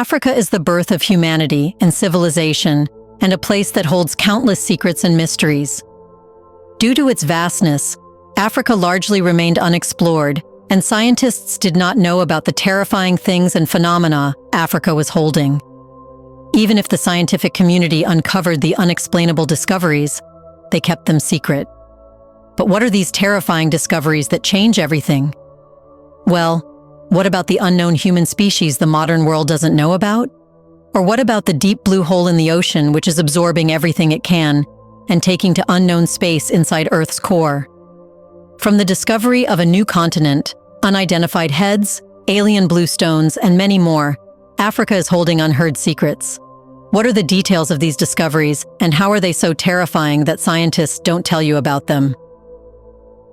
Africa is the birth of humanity and civilization, and a place that holds countless secrets and mysteries. Due to its vastness, Africa largely remained unexplored, and scientists did not know about the terrifying things and phenomena Africa was holding. Even if the scientific community uncovered the unexplainable discoveries, they kept them secret. But what are these terrifying discoveries that change everything? Well, what about the unknown human species the modern world doesn't know about? Or what about the deep blue hole in the ocean which is absorbing everything it can and taking to unknown space inside Earth's core? From the discovery of a new continent, unidentified heads, alien blue stones, and many more, Africa is holding unheard secrets. What are the details of these discoveries, and how are they so terrifying that scientists don't tell you about them?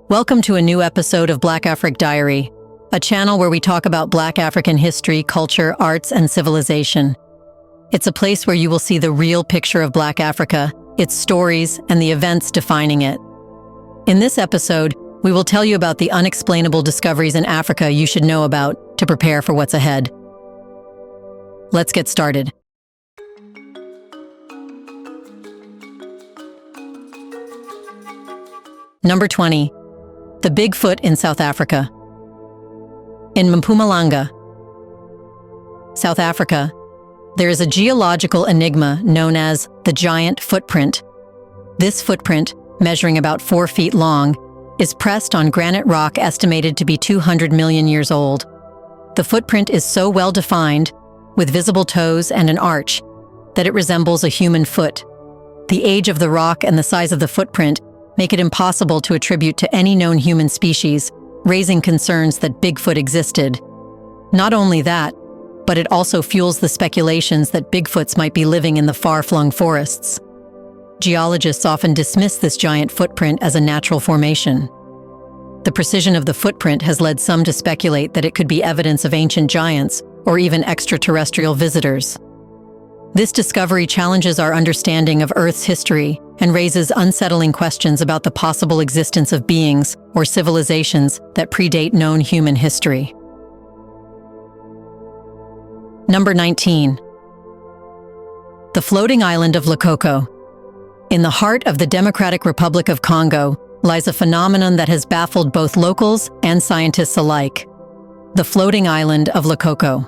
Welcome to a new episode of Black Africa Diary, a channel where we talk about Black African history, culture, arts, and civilization. It's a place where you will see the real picture of Black Africa, its stories, and the events defining it. In this episode, we will tell you about the unexplainable discoveries in Africa you should know about to prepare for what's ahead. Let's get started. Number 20. The Bigfoot in South Africa. In Mpumalanga, South Africa, there is a geological enigma known as the giant footprint. This footprint, measuring about 4 feet long, is pressed on granite rock estimated to be 200 million years old. The footprint is so well defined, with visible toes and an arch, that it resembles a human foot. The age of the rock and the size of the footprint make it impossible to attribute to any known human species, raising concerns that Bigfoot existed. Not only that, but it also fuels the speculations that Bigfoots might be living in the far-flung forests. Geologists often dismiss this giant footprint as a natural formation. The precision of the footprint has led some to speculate that it could be evidence of ancient giants or even extraterrestrial visitors. This discovery challenges our understanding of Earth's history and raises unsettling questions about the possible existence of beings or civilizations that predate known human history. Number 19. The floating island of Loko. In the heart of the Democratic Republic of Congo lies a phenomenon that has baffled both locals and scientists alike: the floating island of Loko.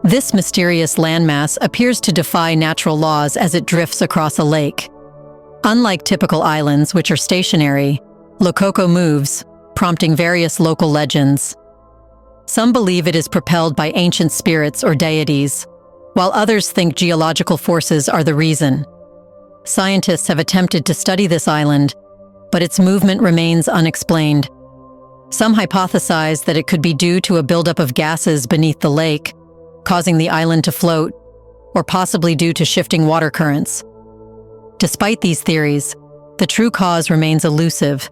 This mysterious landmass appears to defy natural laws as it drifts across a lake. Unlike typical islands, which are stationary, Loko moves, prompting various local legends. Some believe it is propelled by ancient spirits or deities, while others think geological forces are the reason. Scientists have attempted to study this island, but its movement remains unexplained. Some hypothesize that it could be due to a buildup of gases beneath the lake, causing the island to float, or possibly due to shifting water currents. Despite these theories, the true cause remains elusive,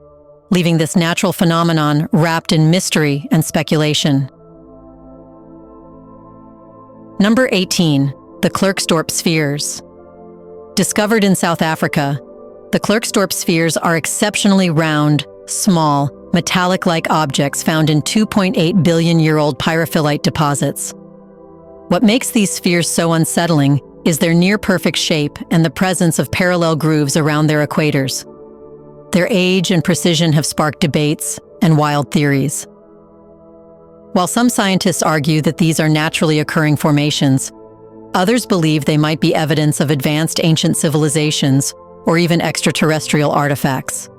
leaving this natural phenomenon wrapped in mystery and speculation. Number 18. The Dorp spheres. Discovered in South Africa, the Dorp spheres are exceptionally round, small, metallic-like objects found in 2.8 billion-year-old pyrophyllite deposits. What makes these spheres so unsettling is their near-perfect shape and the presence of parallel grooves around their equators. Their age and precision have sparked debates and wild theories. While some scientists argue that these are naturally occurring formations, others believe they might be evidence of advanced ancient civilizations or even extraterrestrial artifacts.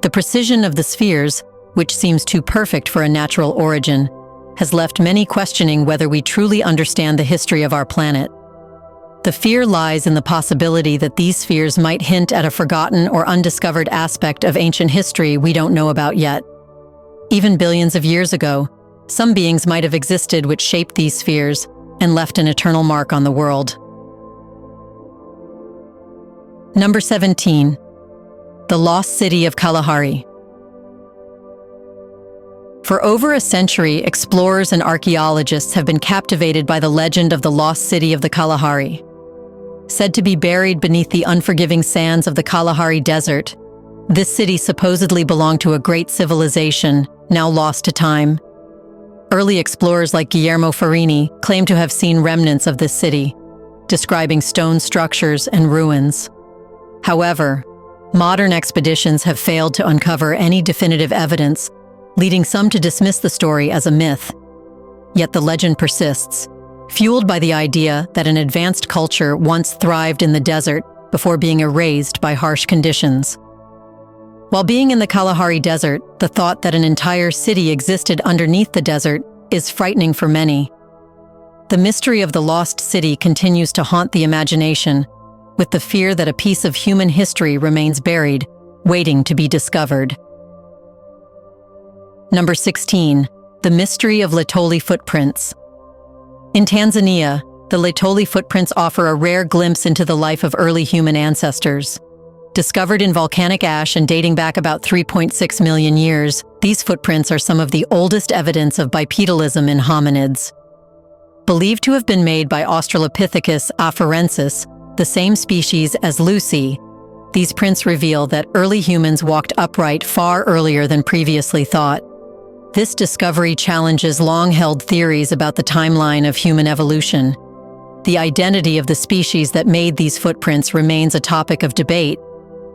The precision of the spheres, which seems too perfect for a natural origin, has left many questioning whether we truly understand the history of our planet. The fear lies in the possibility that these spheres might hint at a forgotten or undiscovered aspect of ancient history we don't know about yet. Even billions of years ago, some beings might have existed which shaped these spheres and left an eternal mark on the world. Number 17. The Lost City of Kalahari. For over a century, explorers and archaeologists have been captivated by the legend of the lost city of the Kalahari. Said to be buried beneath the unforgiving sands of the Kalahari Desert, this city supposedly belonged to a great civilization, now lost to time. Early explorers like Guillermo Farini claim to have seen remnants of this city, describing stone structures and ruins. However, modern expeditions have failed to uncover any definitive evidence, leading some to dismiss the story as a myth. Yet the legend persists, fueled by the idea that an advanced culture once thrived in the desert before being erased by harsh conditions. While being in the Kalahari Desert, the thought that an entire city existed underneath the desert is frightening for many. The mystery of the lost city continues to haunt the imagination, with the fear that a piece of human history remains buried, waiting to be discovered. Number 16. The mystery of Letoli footprints. In Tanzania, the Letoli footprints offer a rare glimpse into the life of early human ancestors. Discovered in volcanic ash and dating back about 3.6 million years, these footprints are some of the oldest evidence of bipedalism in hominids. Believed to have been made by Australopithecus afarensis, the same species as Lucy, these prints reveal that early humans walked upright far earlier than previously thought. This discovery challenges long-held theories about the timeline of human evolution. The identity of the species that made these footprints remains a topic of debate,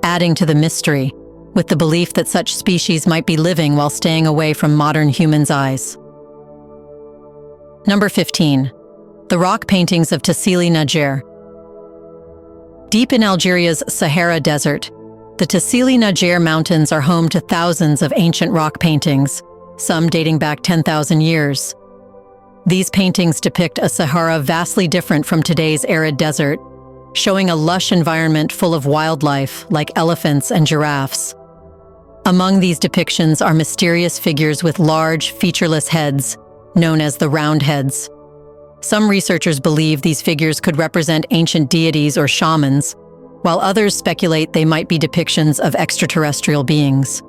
adding to the mystery, with the belief that such species might be living while staying away from modern humans' eyes. Number 15. The rock paintings of Tessanjer. Deep in Algeria's Sahara Desert, the Tessanjer Mountains are home to thousands of ancient rock paintings, some dating back 10,000 years. These paintings depict a Sahara vastly different from today's arid desert, showing a lush environment full of wildlife like elephants and giraffes. Among these depictions are mysterious figures with large, featureless heads, known as the roundheads. Some researchers believe these figures could represent ancient deities or shamans, while others speculate they might be depictions of extraterrestrial beings.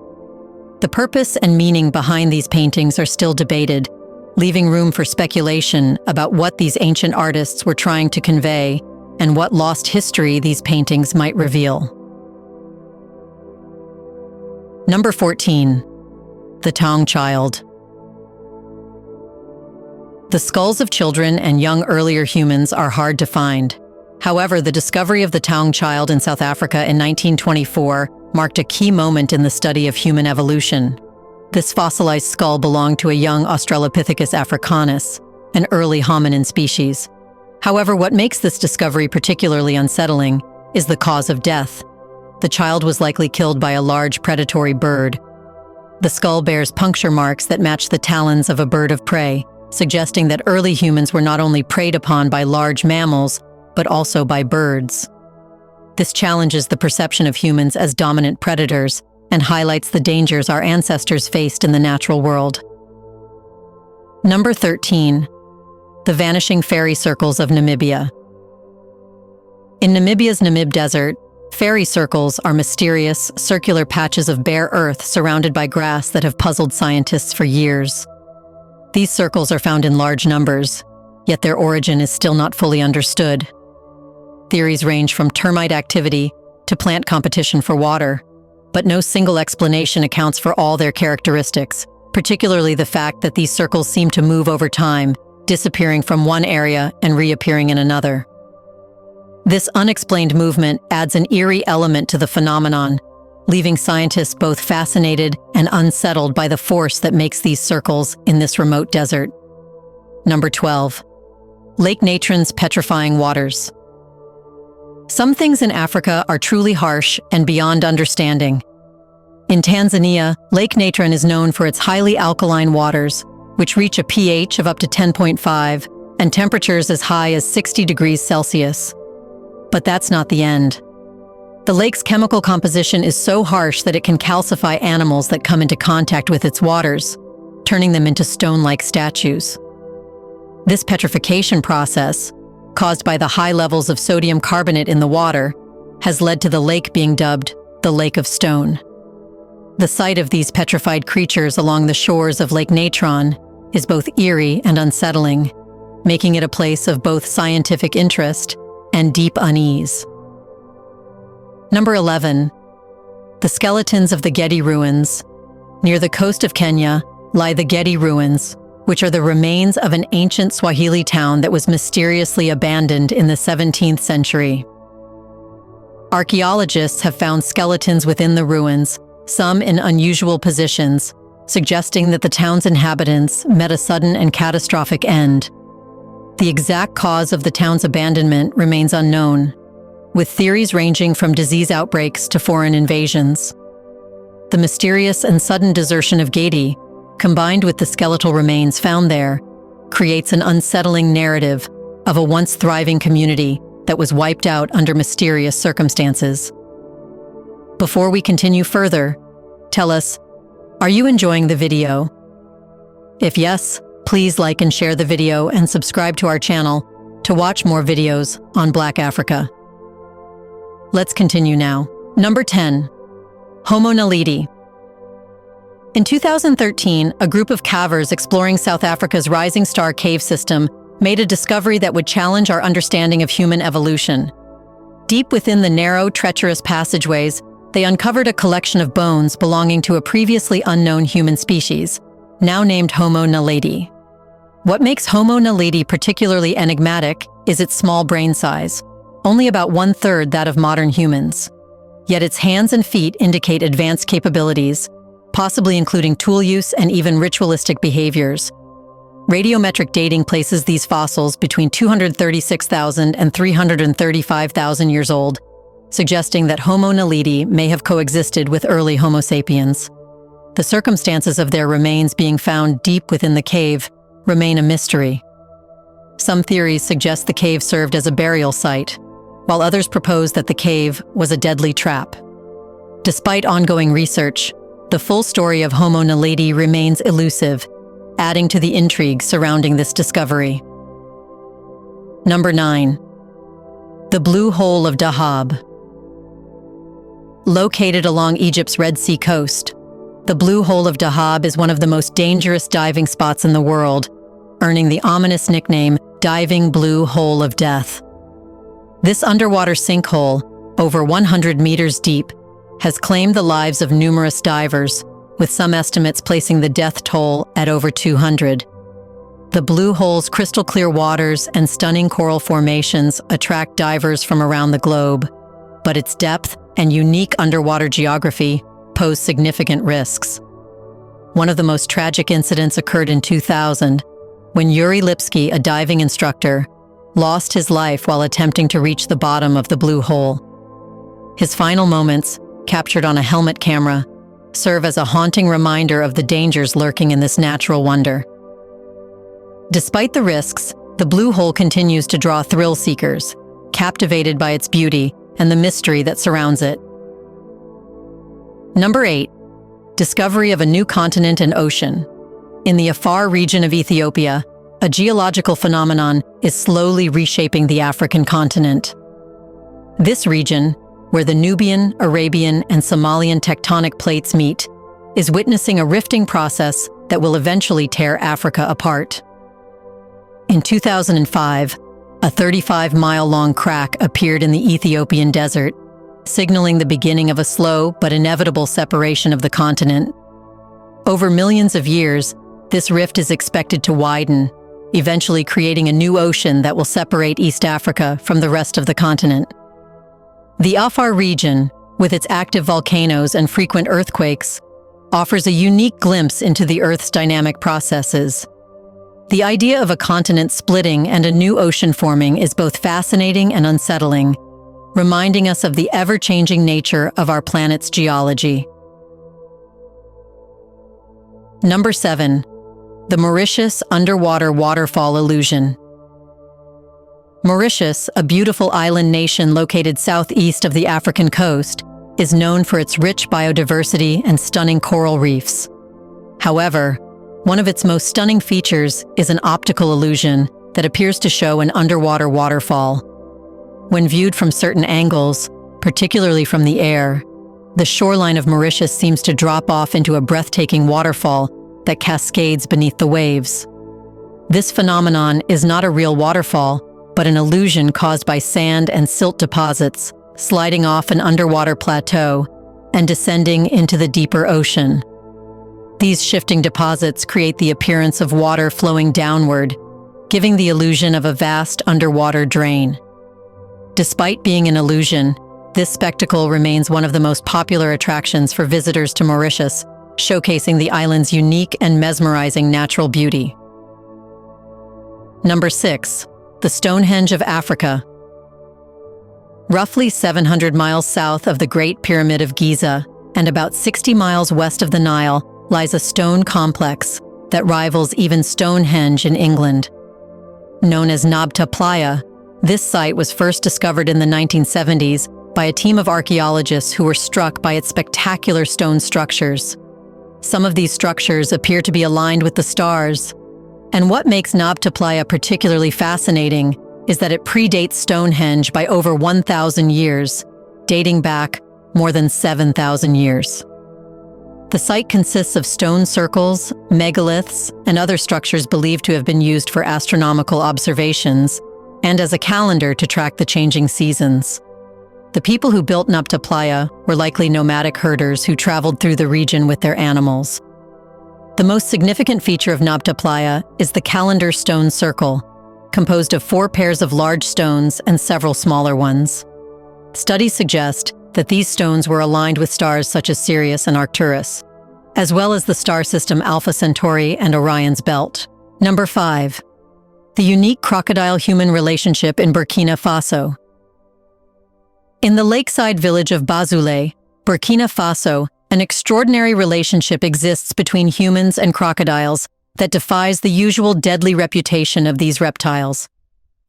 The purpose and meaning behind these paintings are still debated, leaving room for speculation about what these ancient artists were trying to convey and what lost history these paintings might reveal. Number 14. The Tong Child. The skulls of children and young earlier humans are hard to find. However, the discovery of the Tong Child in South Africa in 1924 marked a key moment in the study of human evolution. This fossilized skull belonged to a young Australopithecus africanus, an early hominin species. However, what makes this discovery particularly unsettling is the cause of death. The child was likely killed by a large predatory bird. The skull bears puncture marks that match the talons of a bird of prey, suggesting that early humans were not only preyed upon by large mammals, but also by birds. This challenges the perception of humans as dominant predators and highlights the dangers our ancestors faced in the natural world. Number 13. The vanishing fairy circles of Namibia. In Namibia's Namib Desert, fairy circles are mysterious, circular patches of bare earth surrounded by grass that have puzzled scientists for years. These circles are found in large numbers, yet their origin is still not fully understood. Theories range from termite activity to plant competition for water, but no single explanation accounts for all their characteristics, particularly the fact that these circles seem to move over time, disappearing from one area and reappearing in another. This unexplained movement adds an eerie element to the phenomenon, leaving scientists both fascinated and unsettled by the force that makes these circles in this remote desert. Number 12. Lake Natrons' petrifying waters. Some things in Africa are truly harsh and beyond understanding. In Tanzania, Lake Natron is known for its highly alkaline waters, which reach a pH of up to 10.5 and temperatures as high as 60 degrees Celsius. But that's not the end. The lake's chemical composition is so harsh that it can calcify animals that come into contact with its waters, turning them into stone-like statues. This petrification process, caused by the high levels of sodium carbonate in the water, has led to the lake being dubbed the Lake of Stone. The sight of these petrified creatures along the shores of Lake Natron is both eerie and unsettling, making it a place of both scientific interest and deep unease. Number 11. The skeletons of the Getty ruins. Near the coast of Kenya lie the Getty ruins, which are the remains of an ancient Swahili town that was mysteriously abandoned in the 17th century. Archaeologists have found skeletons within the ruins, some in unusual positions, suggesting that the town's inhabitants met a sudden and catastrophic end. The exact cause of the town's abandonment remains unknown, with theories ranging from disease outbreaks to foreign invasions. The mysterious and sudden desertion of Getty, combined with the skeletal remains found there, creates an unsettling narrative of a once thriving community that was wiped out under mysterious circumstances. Before we continue further, tell us, are you enjoying the video? If yes, please like and share the video and subscribe to our channel to watch more videos on Black Africa. Let's continue now. Number 10. Homon. In 2013, a group of cavers exploring South Africa's Rising Star cave system made a discovery that would challenge our understanding of human evolution. Deep within the narrow, treacherous passageways, they uncovered a collection of bones belonging to a previously unknown human species, now named Homo naledi. What makes Homo naledi particularly enigmatic is its small brain size, only about 1/3 that of modern humans. Yet its hands and feet indicate advanced capabilities, possibly including tool use and even ritualistic behaviors. Radiometric dating places these fossils between 236,000 and 335,000 years old, suggesting that Homo naledi may have coexisted with early Homo sapiens. The circumstances of their remains being found deep within the cave remain a mystery. Some theories suggest the cave served as a burial site, while others propose that the cave was a deadly trap. Despite ongoing research, the full story of Homo naledi remains elusive, adding to the intrigue surrounding this discovery. Number 9. The Blue Hole of Dahab. Located along Egypt's Red Sea coast, the Blue Hole of Dahab is one of the most dangerous diving spots in the world, earning the ominous nickname Diving Blue Hole of Death. This underwater sinkhole, over 100 meters deep, has claimed the lives of numerous divers, with some estimates placing the death toll at over 200. The blue hole's crystal-clear waters and stunning coral formations attract divers from around the globe, but its depth and unique underwater geography pose significant risks. One of the most tragic incidents occurred in 2000, when Yuri Lipsky, a diving instructor, lost his life while attempting to reach the bottom of the blue hole. His final moments, captured on a helmet camera, serve as a haunting reminder of the dangers lurking in this natural wonder. Despite the risks, the blue hole continues to draw thrill seekers, captivated by its beauty and the mystery that surrounds it. Number 8. Discovery of a new continent and ocean. In the Afar region of Ethiopia, a geological phenomenon is slowly reshaping the African continent. This region, where the Nubian, Arabian, and Somalian tectonic plates meet, is witnessing a rifting process that will eventually tear Africa apart. In 2005, a 35-mile-long crack appeared in the Ethiopian desert, signaling the beginning of a slow but inevitable separation of the continent. Over millions of years, this rift is expected to widen, eventually creating a new ocean that will separate East Africa from the rest of the continent. The Afar region, with its active volcanoes and frequent earthquakes, offers a unique glimpse into the Earth's dynamic processes. The idea of a continent splitting and a new ocean forming is both fascinating and unsettling, reminding us of the ever-changing nature of our planet's geology. Number 7. The Mauritius Underwater Waterfall Illusion. Mauritius, a beautiful island nation located southeast of the African coast, is known for its rich biodiversity and stunning coral reefs. However, one of its most stunning features is an optical illusion that appears to show an underwater waterfall. When viewed from certain angles, particularly from the air, the shoreline of Mauritius seems to drop off into a breathtaking waterfall that cascades beneath the waves. This phenomenon is not a real waterfall, but an illusion caused by sand and silt deposits sliding off an underwater plateau and descending into the deeper ocean. These shifting deposits create the appearance of water flowing downward, giving the illusion of a vast underwater drain. Despite being an illusion, this spectacle remains one of the most popular attractions for visitors to Mauritius, showcasing the island's unique and mesmerizing natural beauty. Number 6. The Stonehenge of Africa. Roughly 700 miles south of the Great Pyramid of Giza and about 60 miles west of the Nile lies a stone complex that rivals even Stonehenge in England. Known as Nabta Playa, this site was first discovered in the 1970s by a team of archaeologists who were struck by its spectacular stone structures. Some of these structures appear to be aligned with the stars. And what makes Nabta Playa particularly fascinating is that it predates Stonehenge by over 1,000 years, dating back more than 7,000 years. The site consists of stone circles, megaliths, and other structures believed to have been used for astronomical observations and as a calendar to track the changing seasons. The people who built Nabta Playa were likely nomadic herders who traveled through the region with their animals. The most significant feature of Nabta Playa is the calendar stone circle, composed of 4 pairs of large stones and several smaller ones. Studies suggest that these stones were aligned with stars such as Sirius and Arcturus, as well as the star system Alpha Centauri and Orion's Belt. Number 5. The unique crocodile-human relationship in Burkina Faso. In the lakeside village of Bazoulet, Burkina Faso, an extraordinary relationship exists between humans and crocodiles that defies the usual deadly reputation of these reptiles.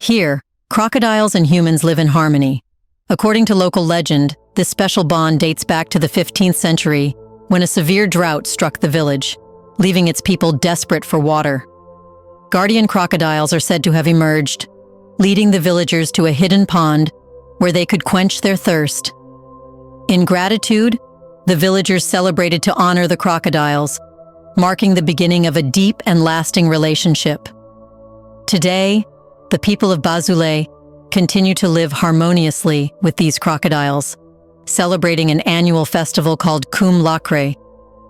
Here, crocodiles and humans live in harmony. According to local legend, this special bond dates back to the 15th century when a severe drought struck the village, leaving its people desperate for water. Guardian crocodiles are said to have emerged, leading the villagers to a hidden pond where they could quench their thirst. In gratitude, the villagers celebrated to honor the crocodiles, marking the beginning of a deep and lasting relationship. Today, the people of Bazoulet continue to live harmoniously with these crocodiles, celebrating an annual festival called Kum Lakre,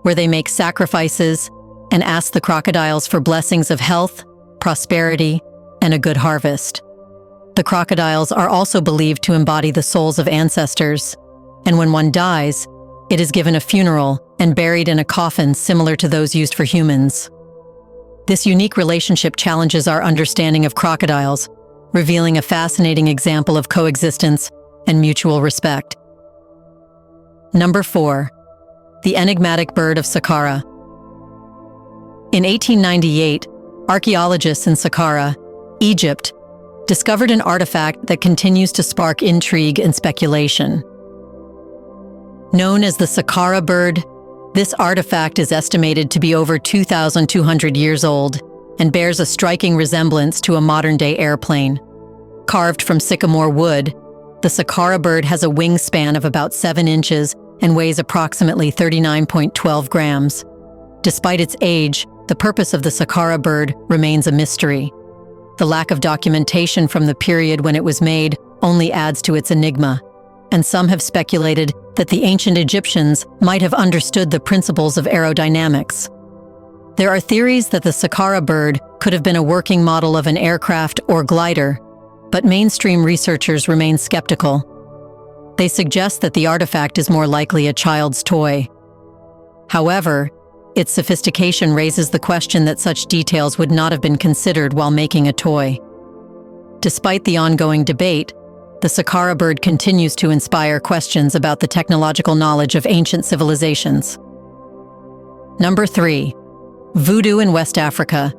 where they make sacrifices and ask the crocodiles for blessings of health, prosperity, and a good harvest. The crocodiles are also believed to embody the souls of ancestors, and when one dies, it is given a funeral and buried in a coffin similar to those used for humans. This unique relationship challenges our understanding of crocodiles, revealing a fascinating example of coexistence and mutual respect. Number 4. The enigmatic bird of Sakara. In 1898, archaeologists in Sakara, Egypt, discovered an artifact that continues to spark intrigue and speculation. Known as the Sakara bird, this artifact is estimated to be over 2,200 years old and bears a striking resemblance to a modern-day airplane. Carved from sycamore wood, the Sakara bird has a wingspan of about 7 inches and weighs approximately 39.12 grams. Despite its age, the purpose of the Sakara bird remains a mystery. The lack of documentation from the period when it was made only adds to its enigma, and some have speculated that the ancient Egyptians might have understood the principles of aerodynamics. There are theories that the Sakara bird could have been a working model of an aircraft or glider, but mainstream researchers remain skeptical. They suggest that the artifact is more likely a child's toy. However, its sophistication raises the question that such details would not have been considered while making a toy. Despite the ongoing debate, the Sakara bird continues to inspire questions about the technological knowledge of ancient civilizations. Number 3. Voodoo in West Africa.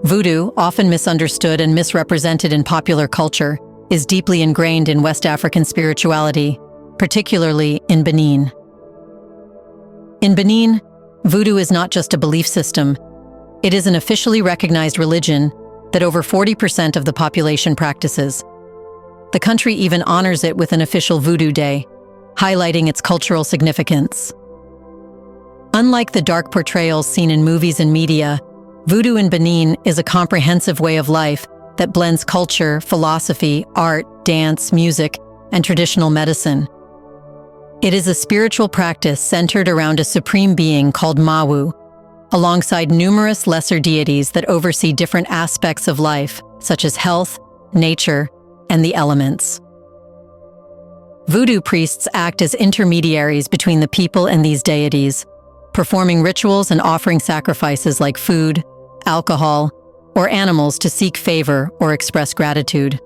Voodoo, often misunderstood and misrepresented in popular culture, is deeply ingrained in West African spirituality, particularly in Benin. In Benin, Voodoo is not just a belief system. It is an officially recognized religion that over 40% of the population practices. The country even honors it with an official Voodoo Day, highlighting its cultural significance. Unlike the dark portrayals seen in movies and media, Voodoo in Benin is a comprehensive way of life that blends culture, philosophy, art, dance, music, and traditional medicine. It is a spiritual practice centered around a supreme being called Mawu, alongside numerous lesser deities that oversee different aspects of life, such as health, nature, and the elements. Voodoo priests act as intermediaries between the people and these deities, performing rituals and offering sacrifices like food, alcohol, or animals to seek favor or express gratitude.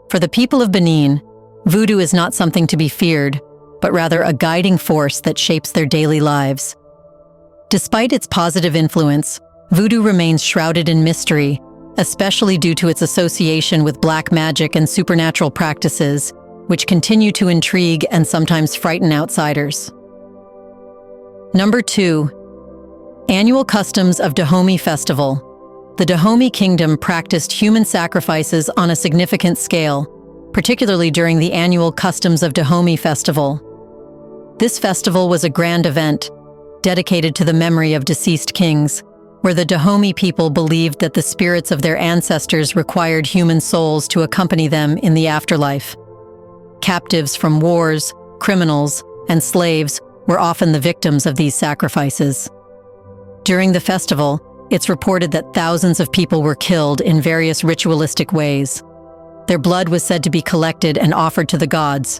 For the people of Benin, voodoo is not something to be feared, but rather a guiding force that shapes their daily lives. Despite its positive influence, voodoo remains shrouded in mystery, especially due to its association with black magic and supernatural practices, which continue to intrigue and sometimes frighten outsiders. Number 2. Annual customs of Dhomi Festival. The Dhomi kingdom practiced human sacrifices on a significant scale, particularly during the annual Customs of Dhomi Festival. This festival was a grand event, dedicated to the memory of deceased kings, where the Dhomi people believed that the spirits of their ancestors required human souls to accompany them in the afterlife. Captives from wars, criminals, and slaves were often the victims of these sacrifices. During the festival, it's reported that thousands of people were killed in various ritualistic ways. Their blood was said to be collected and offered to the gods,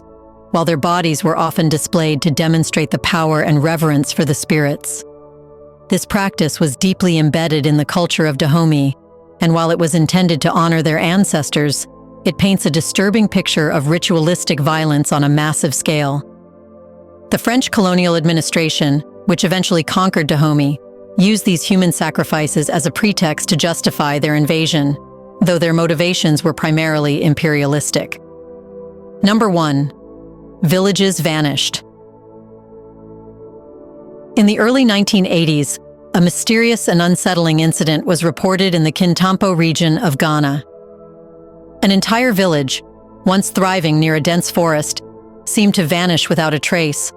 while their bodies were often displayed to demonstrate the power and reverence for the spirits. This practice was deeply embedded in the culture of Dahomey, and while it was intended to honor their ancestors, it paints a disturbing picture of ritualistic violence on a massive scale. The French colonial administration, which eventually conquered Dahomey, used these human sacrifices as a pretext to justify their invasion, though their motivations were primarily imperialistic. Number 1. Villages vanished. In the early 1980s, a mysterious and unsettling incident was reported in the Kintampo region of Ghana. An entire village, once thriving near a dense forest, seemed to vanish without a trace.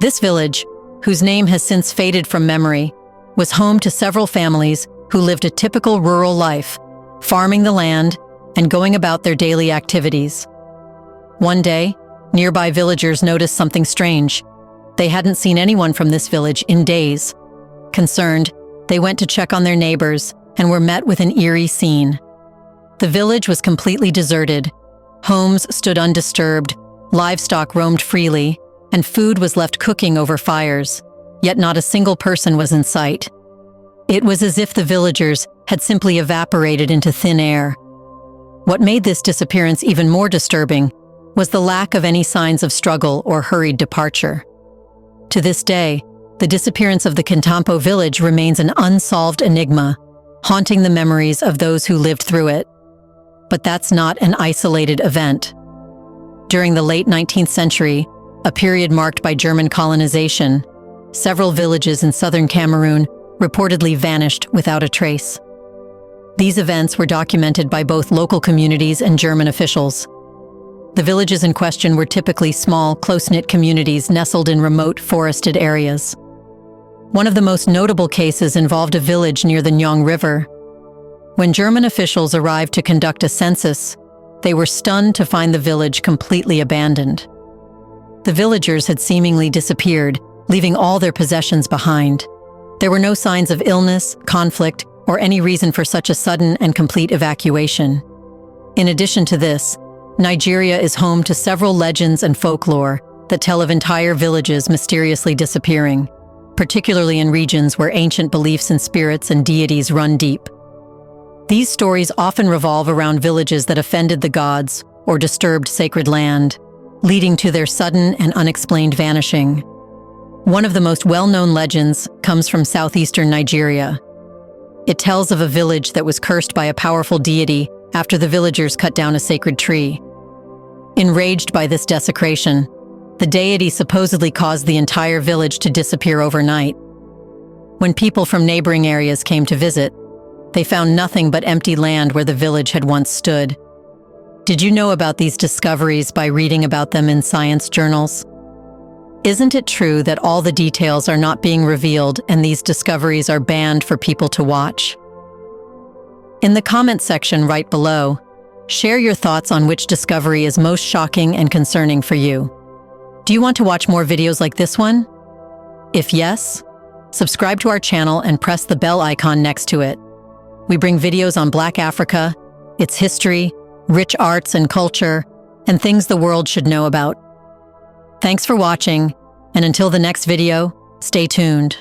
This village, whose name has since faded from memory, was home to several families who lived a typical rural life, farming the land and going about their daily activities. One day, nearby villagers noticed something strange. They hadn't seen anyone from this village in days. Concerned, they went to check on their neighbors and were met with an eerie scene. The village was completely deserted. Homes stood undisturbed, livestock roamed freely, and food was left cooking over fires, yet not a single person was in sight. It was as if the villagers had simply evaporated into thin air. What made this disappearance even more disturbing was the lack of any signs of struggle or hurried departure. To this day, the disappearance of the Kintampo village remains an unsolved enigma, haunting the memories of those who lived through it. But that's not an isolated event. During the late 19th century, a period marked by German colonization, several villages in southern Cameroon reportedly vanished without a trace. These events were documented by both local communities and German officials. The villages in question were typically small, close-knit communities nestled in remote, forested areas. One of the most notable cases involved a village near the Nyong River. When German officials arrived to conduct a census, they were stunned to find the village completely abandoned. The villagers had seemingly disappeared, leaving all their possessions behind. There were no signs of illness, conflict, or any reason for such a sudden and complete evacuation. In addition to this, Nigeria is home to several legends and folklore that tell of entire villages mysteriously disappearing, particularly in regions where ancient beliefs in spirits and deities run deep. These stories often revolve around villages that offended the gods or disturbed sacred land, leading to their sudden and unexplained vanishing. One of the most well-known legends comes from southeastern Nigeria. It tells of a village that was cursed by a powerful deity after the villagers cut down a sacred tree. Enraged by this desecration, the deity supposedly caused the entire village to disappear overnight. When people from neighboring areas came to visit, they found nothing but empty land where the village had once stood. Did you know about these discoveries by reading about them in science journals? Isn't it true that all the details are not being revealed and these discoveries are banned for people to watch? In the comment section right below, share your thoughts on which discovery is most shocking and concerning for you. Do you want to watch more videos like this one? If yes, subscribe to our channel and press the bell icon next to it. We bring videos on Black Africa, its history, rich arts and culture, and things the world should know about. Thanks for watching, and until the next video, stay tuned.